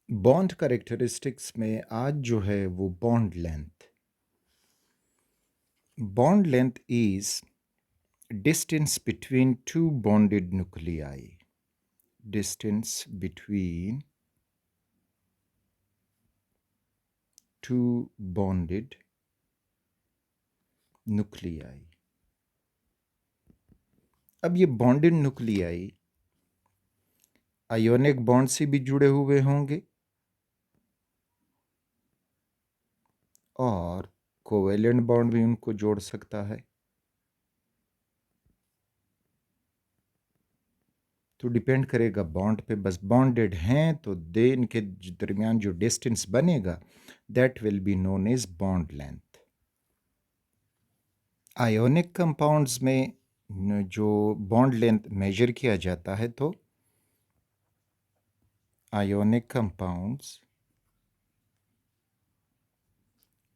Bond characteristics में आज जो है वो bond length. Bond length is distance between two bonded nuclei. Distance between two bonded nuclei. अब ये बॉन्डेड न्यूक्लियाई आयोनिक बॉन्ड से भी जुड़े हुए होंगे और कोवेलेंट बॉन्ड भी उनको जोड़ सकता है। तो डिपेंड करेगा बॉन्ड पे। बस बॉन्डेड हैं तो दे इनके दरमियान जो डिस्टेंस बनेगा that will be known as bond length. Ionic compounds में जो बॉन्ड लेंथ मेजर किया जाता है तो आयोनिक कंपाउंड्स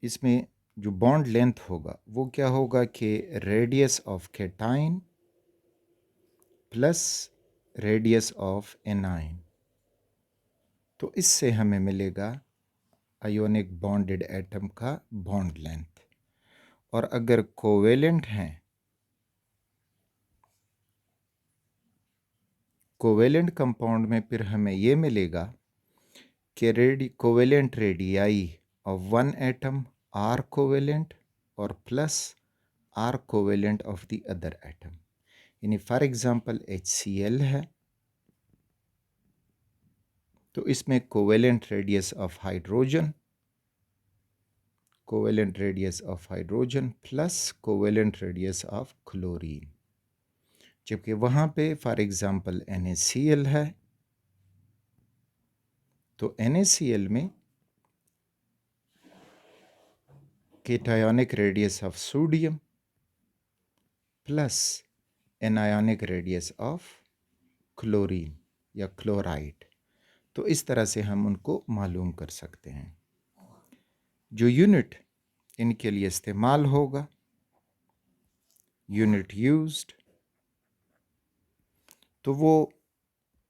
इसमें जो बॉन्ड लेंथ होगा वो क्या होगा कि radius of cation plus radius of anion. तो इससे हमें मिलेगा आयोनिक बॉन्डेड एटम का बॉन्ड लेंथ। और अगर कोवेलेंट हैं, कोवेलेंट कंपाउंड में फिर हमें ये मिलेगा कि covalent radii of one atom R covalent और plus R covalent of the other atom. यानी फॉर एग्जांपल HCl है तो इसमें covalent radius of hydrogen, covalent radius of hydrogen plus covalent radius of chlorine. जबकि वहाँ पे फॉर एग्जांपल NaCl है तो NaCl में cationic radius of sodium plus anionic radius of chlorine या क्लोराइड। तो इस तरह से हम उनको मालूम कर सकते हैं। जो यूनिट इनके लिए इस्तेमाल होगा, यूनिट यूज्ड, तो वो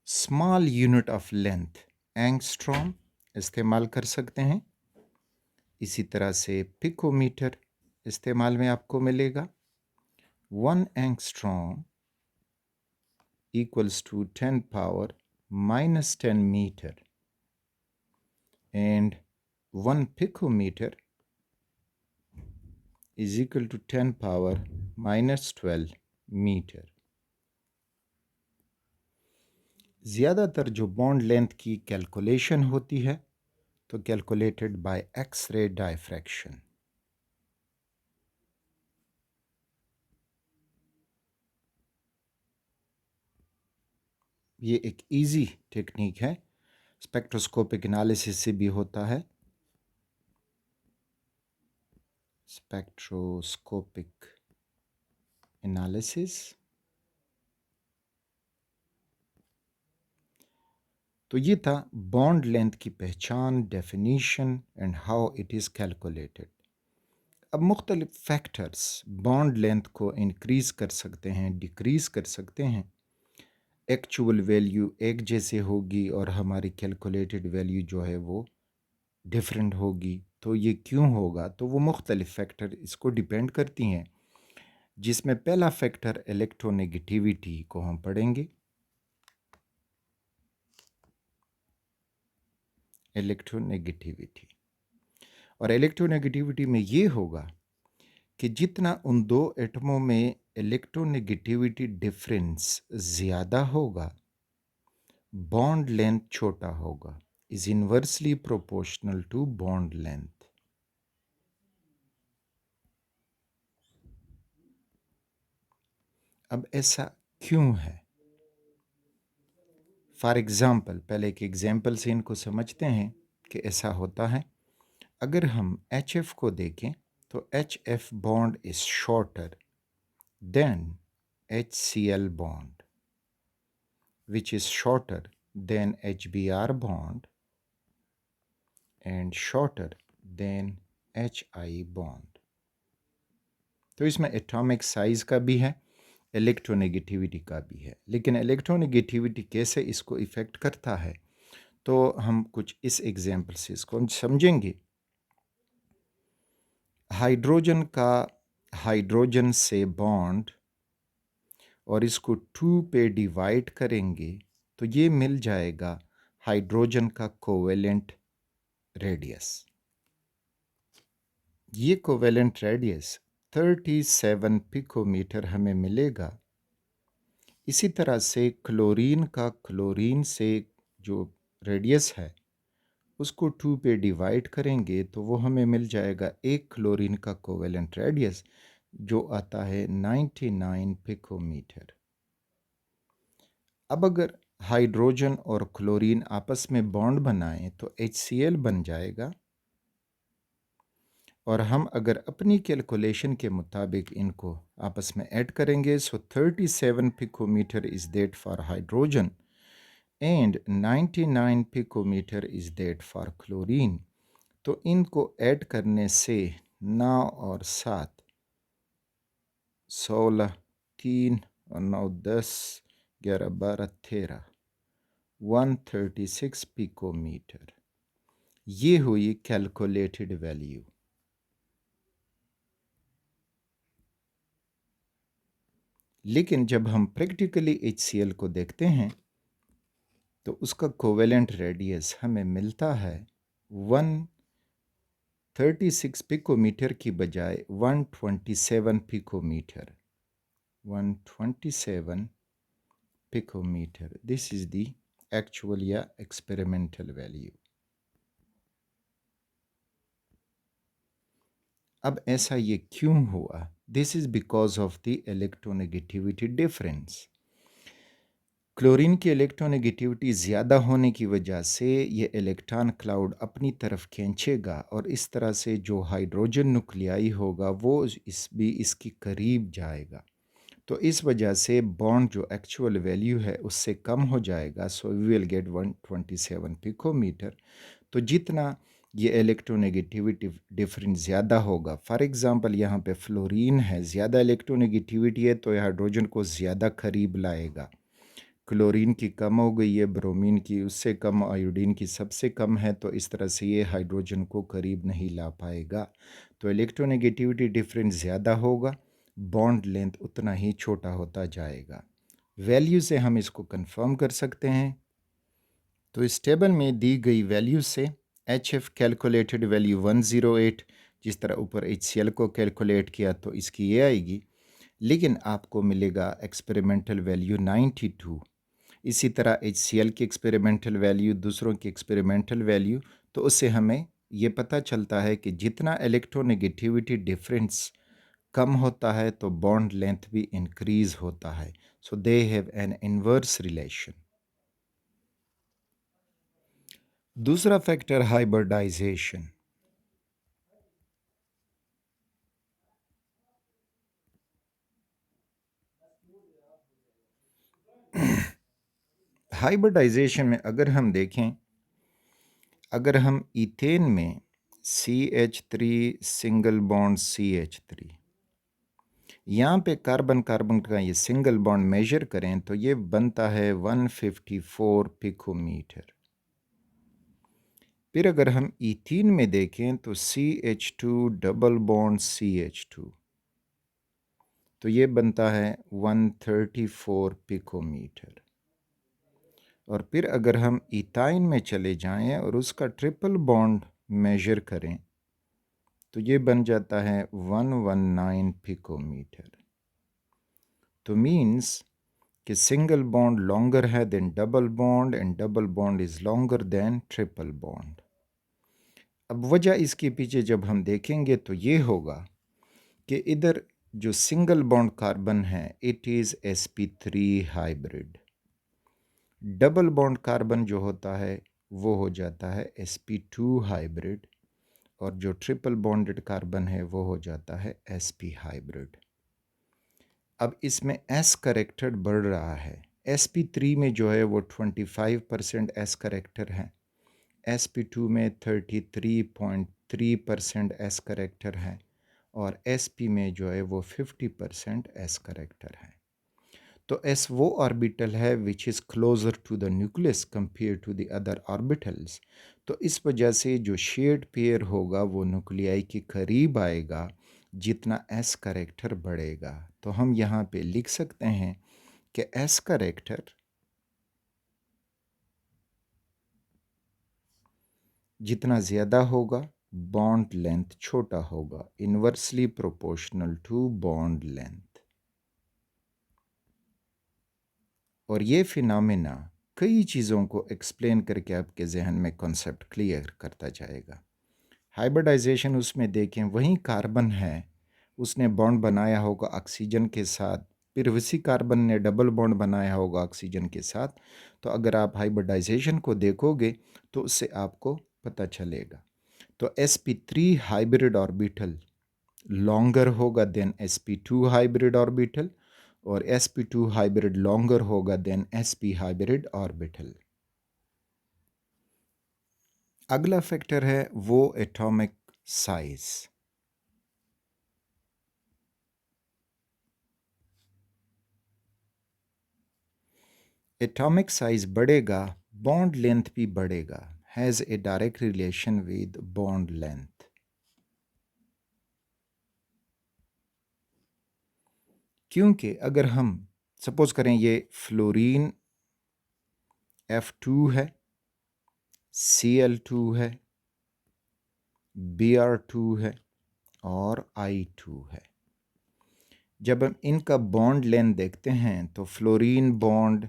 small unit of length angstrom इस्तेमाल कर सकते हैं। इसी तरह से पिकोमीटर इस्तेमाल में आपको मिलेगा। 1 angstrom equals to 10 power minus 10 meter and 1 picometer is equal to 10 power minus 12 meter। ज़्यादातर जो बॉन्ड लेंथ की कैलकुलेशन होती है तो कैलकुलेटेड बाय एक्स-रे डायफ्रैक्शन। ये एक इजी टेक्निक है, स्पेक्ट्रोस्कोपिक एनालिसिस से भी होता है। Spectroscopic analysis. तो ये था बॉन्ड लेंथ की पहचान, definition and how it is calculated. अब मुख्तलिफ फैक्टर्स बॉन्ड लेंथ को इंक्रीज़ कर सकते हैं, डिक्रीज़ कर सकते हैं। एक्चुअल वैल्यू एक जैसे होगी और हमारी कैलकुलेटेड वैल्यू जो है वो डिफरेंट होगी। तो ये क्यों होगा? तो वो मुख्तलिफ फैक्टर इसको डिपेंड करती हैं, जिसमें पहला फैक्टर इलेक्ट्रोनेगेटिविटी को हम पढ़ेंगे। इलेक्ट्रोनेगेटिविटी, और इलेक्ट्रोनेगेटिविटी में ये होगा कि जितना उन दो एटमों में इलेक्ट्रोनेगेटिविटी डिफरेंस ज़्यादा होगा, बॉन्ड लेंथ छोटा होगा, is inversely proportional to bond length. अब ऐसा क्यों है? फॉर एग्जाम्पल, पहले एक एग्जाम्पल से इनको समझते हैं कि ऐसा होता है। अगर हम HF को देखें तो HF bond is shorter than HCl bond which is shorter than HBr bond and shorter than HI bond। तो इसमें एटॉमिक साइज का भी है, इलेक्ट्रोनेगेटिविटी का भी है। लेकिन इलेक्ट्रोनेगेटिविटी कैसे इसको इफ़ेक्ट करता है? तो हम कुछ इस एग्जाम्पल से इसको हम समझेंगे। हाइड्रोजन का हाइड्रोजन से बॉन्ड और इसको 2 पे डिवाइड करेंगे तो ये मिल जाएगा हाइड्रोजन का कोवेलेंट रेडियस। ये कोवेलेंट रेडियस 37 पिकोमीटर हमें मिलेगा। इसी तरह से क्लोरीन का क्लोरीन से जो रेडियस है उसको 2 पे डिवाइड करेंगे तो वो हमें मिल जाएगा एक क्लोरीन का कोवेलेंट रेडियस जो आता है 99 पिकोमीटर। अब अगर हाइड्रोजन और क्लोरीन आपस में बॉन्ड बनाएं तो HCl बन जाएगा, और हम अगर अपनी कैलकुलेशन के मुताबिक इनको आपस में ऐड करेंगे so 37 picometre is that for hydrogen and 99 picometre is that for chlorine. तो इनको ऐड करने से 9 और 7 16 3 और 9 10 11 12 13 136 पिकोमीटर, ये हुई कैलकुलेटेड वैल्यू। लेकिन जब हम प्रैक्टिकली HCl को देखते हैं तो उसका कोवेलेंट रेडियस हमें मिलता है 136 पिकोमीटर की बजाय 127 picometre. 127 picometer. This is the actual या experimental value. अब ऐसा ये क्यों हुआ? This is because of the electronegativity difference. Chlorine की इलेक्ट्रोनेगेटिविटी ज़्यादा होने की वजह से ये इलेक्ट्रॉन क्लाउड अपनी तरफ खींचेगा और इस तरह से जो हाइड्रोजन न्यूक्लियाई होगा वो इसकी करीब जाएगा। तो इस वजह से बॉन्ड जो एक्चुअल वैल्यू है उससे कम हो जाएगा। So we will get 127 picometre. तो जितना ये इलेक्ट्रोनेगेटिविटी डिफरेंस ज़्यादा होगा, फॉर एग्ज़ाम्पल यहाँ पे फ्लोरीन है, ज़्यादा इलेक्ट्रोनेगेटिविटी है तो ये हाइड्रोजन को ज़्यादा करीब लाएगा। क्लोरीन की कम हो गई है, ब्रोमीन की उससे कम, आयोडीन की सबसे कम है, तो इस तरह से ये हाइड्रोजन को करीब नहीं ला पाएगा। तो इलेक्ट्रोनेगेटिविटी डिफरेंस ज़्यादा होगा, बॉन्ड लेंथ उतना ही छोटा होता जाएगा। वैल्यू से हम इसको कंफर्म कर सकते हैं। तो इस टेबल में दी गई वैल्यू से HF कैलकुलेटेड वैल्यू 108, जिस तरह ऊपर HCl को कैलकुलेट किया तो इसकी ये आएगी, लेकिन आपको मिलेगा एक्सपेरिमेंटल वैल्यू 92। इसी तरह HCl की एक्सपेरिमेंटल वैल्यू, दूसरों की एक्सपेरिमेंटल वैल्यू, तो उससे हमें ये पता चलता है कि जितना इलेक्ट्रोनेगेटिविटी डिफरेंस कम होता है तो बॉन्ड लेंथ भी इंक्रीज होता है। So they have an inverse relation. दूसरा फैक्टर हाइब्रिडाइजेशन। हाइब्रिडाइजेशन में अगर हम देखें, अगर हम इथेन में CH3 सिंगल बॉन्ड CH3, यहाँ पे कार्बन कार्बन का ये सिंगल बॉन्ड मेजर करें तो ये बनता है 154 पिकोमीटर। फिर अगर हम इथीन में देखें तो CH2 डबल बॉन्ड CH2, तो ये बनता है 134 पिकोमीटर। और फिर अगर हम इथाइन में चले जाएं और उसका ट्रिपल बॉन्ड मेजर करें तो ये बन जाता है 119 पिकोमीटर। तो मीन्स कि सिंगल बॉन्ड लॉन्गर है than double bond and double bond is longer than triple bond. अब वजह इसके पीछे जब हम देखेंगे तो ये होगा कि इधर जो सिंगल बॉन्ड कार्बन है it is sp3 hybrid, double bond carbon जो होता है वो हो जाता है sp2 हाइब्रिड, और जो ट्रिपल बॉन्डेड कार्बन है वो हो जाता है sp हाइब्रिड। अब इसमें S करेक्टर बढ़ रहा है। sp3 में जो है वो 25% S करेक्टर है, sp2 में 33.3% S करेक्टर है, और sp में जो है वो 50% S करेक्टर है। तो s वो ऑर्बिटल है which is closer to the nucleus compare to the other orbitals. तो इस वजह से जो शेयर्ड पेयर होगा वो न्यूक्लियाई के करीब आएगा जितना s करेक्टर बढ़ेगा। तो हम यहाँ पे लिख सकते हैं कि s करेक्टर जितना ज़्यादा होगा बॉन्ड लेंथ छोटा होगा, inversely proportional to bond length. और ये फिनोमेना कई चीज़ों को एक्सप्लेन करके आपके जहन में कॉन्सेप्ट क्लियर करता जाएगा। हाइब्रिडाइजेशन उसमें देखें, वही कार्बन है, उसने बॉन्ड बनाया होगा ऑक्सीजन के साथ, फिर उसी कार्बन ने डबल बॉन्ड बनाया होगा ऑक्सीजन के साथ। तो अगर आप हाइब्रिडाइजेशन को देखोगे तो उससे आपको पता चलेगा। तो sp3 हाइब्रिड ऑर्बिटल लॉन्गर होगा देन sp2 हाइब्रिड ऑर्बिटल, और sp2 हाइब्रिड लॉन्गर होगा देन sp हाइब्रिड ऑर्बिटल। अगला फैक्टर है वो एटॉमिक साइज। एटॉमिक साइज बढ़ेगा, बॉन्ड लेंथ भी बढ़ेगा, has a direct relation with bond length. क्योंकि अगर हम सपोज करें ये फ्लोरीन F2 है, Cl2 है, Br2 है और I2 है। जब हम इनका बॉन्ड लेंथ देखते हैं तो fluorine bond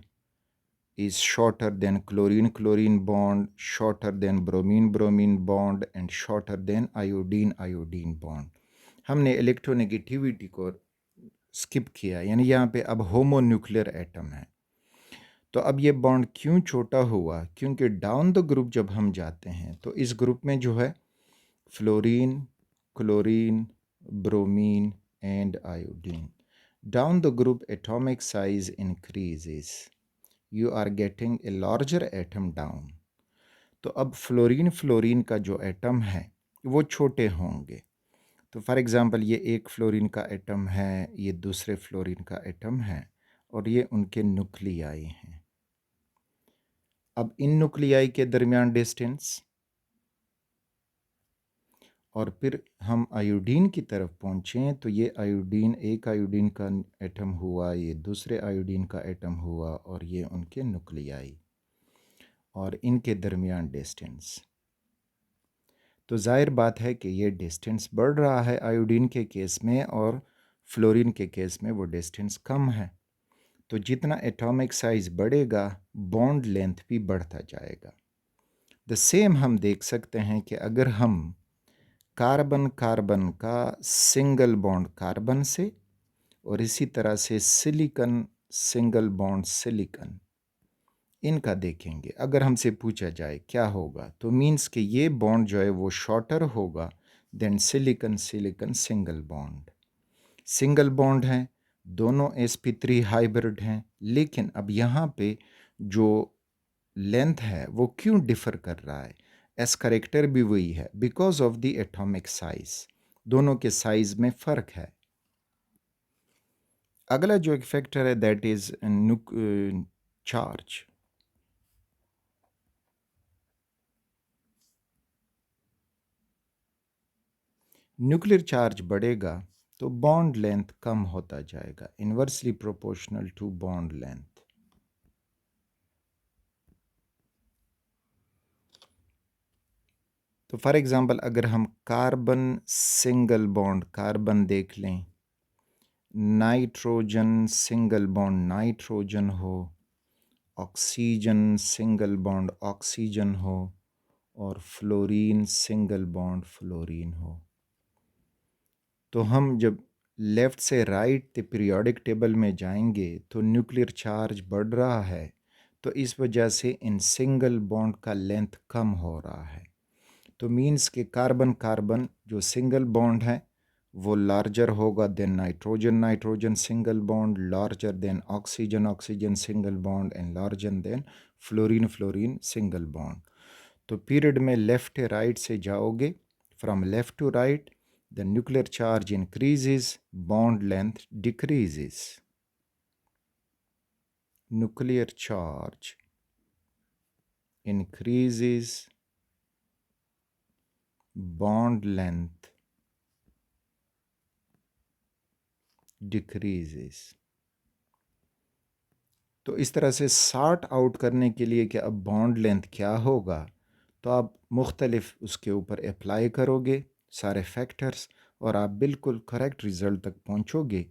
is shorter than chlorine bond, shorter than bromine bond and shorter than iodine bond। हमने इलेक्ट्रोनेगेटिविटी को स्किप किया, यानी यहाँ पे अब होमोन्यूक्लियर एटम है। तो अब ये बॉन्ड क्यों छोटा हुआ? क्योंकि डाउन द ग्रुप जब हम जाते हैं तो इस ग्रुप में जो है fluorine, chlorine, bromine and iodine, down the group atomic size increases, you are getting a larger atom down। तो अब फ्लोरीन का जो एटम है वो छोटे होंगे। तो फॉर एग्ज़ाम्पल ये एक फ्लोरीन का एटम है, ये दूसरे फ्लोरीन का एटम है और ये उनके न्यूक्लियाई हैं। अब इन न्यूक्लियाई के दरमियान डिस्टेंस, और फिर हम आयोडीन की तरफ पहुँचें तो ये आयोडीन, एक आयोडीन का एटम हुआ, ये दूसरे आयोडीन का एटम हुआ और ये उनके न्यूक्लियाई और इनके दरमियान डिस्टेंस। तो ज़ाहिर बात है कि ये डिस्टेंस बढ़ रहा है आयोडीन के केस में और फ्लोरीन के केस में वो डिस्टेंस कम है। तो जितना एटॉमिक साइज़ बढ़ेगा बॉन्ड लेंथ भी बढ़ता जाएगा। द सेम हम देख सकते हैं कि अगर हम कार्बन कार्बन का सिंगल बॉन्ड कार्बन से और इसी तरह से सिलिकॉन सिंगल बॉन्ड सिलिकॉन, इनका देखेंगे, अगर हमसे पूछा जाए क्या होगा, तो मीन्स कि ये बॉन्ड जो है वो शॉर्टर होगा than silicon silicon single bond. Single bond हैं, दोनों sp3 हाइब्रिड हैं, लेकिन अब यहाँ पे जो लेंथ है वो क्यों डिफ़र कर रहा है? एस करेक्टर भी वही है, because of the atomic size, दोनों के साइज में फ़र्क है। अगला जो एक फैक्टर है that is charge. Nuclear charge बढ़ेगा तो बॉन्ड लेंथ कम होता जाएगा, inversely proportional to bond length. तो फॉर एग्जांपल अगर हम कार्बन सिंगल बॉन्ड कार्बन देख लें, नाइट्रोजन सिंगल बॉन्ड नाइट्रोजन हो, ऑक्सीजन सिंगल बॉन्ड ऑक्सीजन हो और फ्लोरीन सिंगल बॉन्ड फ्लोरीन हो, तो हम जब लेफ़्ट से राइट पीरियोडिक टेबल में जाएंगे तो न्यूक्लियर चार्ज बढ़ रहा है, तो इस वजह से इन सिंगल बॉन्ड का लेंथ कम हो रहा है। तो मीन्स कि कार्बन कार्बन जो सिंगल बॉन्ड है वो लार्जर होगा than nitrogen nitrogen single bond, larger than oxygen oxygen single bond and larger than fluorine fluorine single bond. तो पीरियड में लेफ़्ट राइट से जाओगे, from left to right the nuclear charge increases, bond length decreases। nuclear charge increases, bond length decreases। तो इस तरह से sort out करने के लिए कि अब बॉन्ड लेंथ क्या होगा, तो आप मुख्तलिफ उसके ऊपर अप्लाई करोगे सारे फैक्टर्स और आप बिल्कुल करेक्ट रिज़ल्ट तक पहुंचोगे।